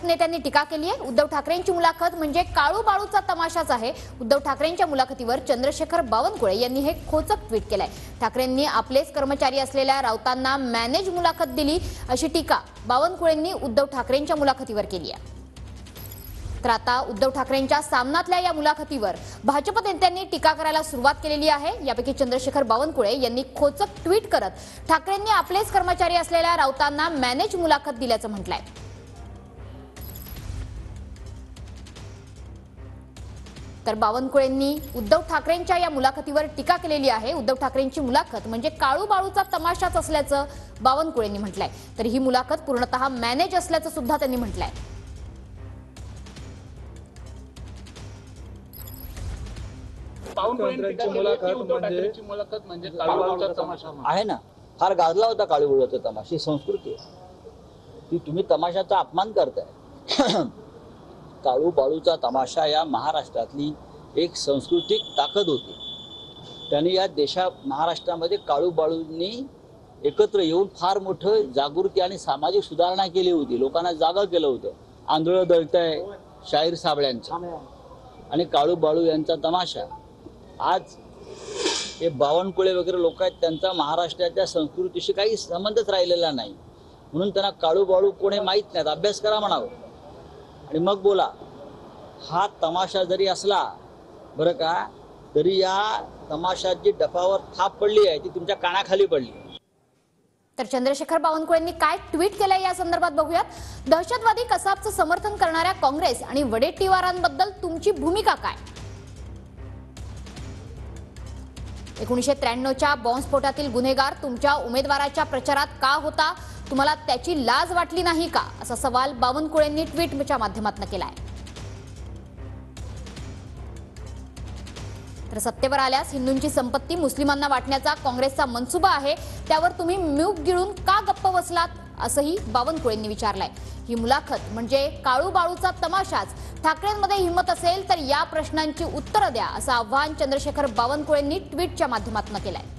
नेत्यांनी टीका केली आहे। उद्धव ठाकरेंची मुलाखत म्हणजे काळू बाळूचा तमाशाच आहे। उद्धव ठाकरेंच्या मुलाखतीवर चंद्रशेखर बावनकुळे यांनी हे खोचक ट्विट केलंय। ठाकरेंनी आपलेच कर्मचारी असलेल्या राऊतांना मॅनेज मुलाखत दिली अशी टीका बावनकुळेंनी उद्धव ठाकरेंच्या मुलाखतीवर केली आहे। तर आता उद्धव ठाकरेंच्या सामनातल्या या मुलाखतीवर भाजप नेत्यांनी टीका करायला सुरुवात केलेली आहे। यापैकी चंद्रशेखर बावनकुळे यांनी खोचक ट्विट करत ठाकरेंनी आपलेच कर्मचारी असलेल्या राऊतांना मॅनेज मुलाखत दिल्याचं म्हटलंय। तर बावनकुळेंनी उद्धव ठाकरेंच्या या मुलाखतीवर टीका केलेली आहे। उद्धव ठाकरेंची मुलाखत म्हणजे काळू बाळूचा तमाशाच असल्याचं बावनकुळेंनी म्हटलंय। तर ही मुलाखत पूर्णतः मॅनेज असल्याचं सुद्धा त्यांनी म्हटलंय। बावनकुळेंची मुलाखत म्हणजे काळू बाळूचा तमाशा आहे ना। फार गाजला होता काळू बाळूचा तमाशा। ही संस्कृती आहे ती तुम्ही तमाशाचा अपमान करताय। काळू बाळूचा तमाशा या महाराष्ट्रातली एक सांस्कृतिक ताकद होती। त्यांनी या महाराष्ट्रामध्ये काळू बाळूंनी एकत्र येऊन फार मोठं जागृती आणि सामाजिक सुधारणा केली होती। लोकांना जागा केलं होतं। आंधळं दळतंय शाहीर साबळ्यांचं आणि काळू बाळू यांचा तमाशा। आज हे बावनकुळे वगैरे लोक आहेत, त्यांचा महाराष्ट्राच्या संस्कृतीशी काही संबंधच राहिलेला नाही। म्हणून त्यांना काळू बाळू कोणी माहीत नाहीत। अभ्यास करा म्हणावं आणि मग बोला। हा तमाशा जरी असला बरं का, तरी या तमाशात जी डफावर थाप पडली आहे ती तुमच्या कानाखाली पडली। तर चंद्रशेखर बावनकुळेंनी काय ट्विट केलंय या संदर्भात बघूयात। दहशतवादी कसाबचं समर्थन करणाऱ्या काँग्रेस आणि वडेट्टीवारांबद्दल तुमची भूमिका काय? 1993च्या बॉम्बस्फोटातील गुन्हेगार तुमच्या उमेदवाराच्या प्रचारात का होता? तुम्हाला त्याची लाज वाटली नाही का? असा सवाल बावनकुळेंनी ट्विटच्या माध्यमातून केलाय। तर सत्तेवर आल्यास हिंदूंची संपत्ती मुस्लिमांना वाटण्याचा काँग्रेसचा मनसुबा आहे, त्यावर तुम्ही मूग गिळून का गप्प बसलात असंही बावनकुळेंनी विचारलंय। ही मुलाखत म्हणजे काळू बाळूचा तमाशाच। ठाकरेंमध्ये हिंमत असेल तर या प्रश्नांची उत्तरं द्या असं आवाहन चंद्रशेखर बावनकुळेंनी ट्विटच्या माध्यमातून केलंय।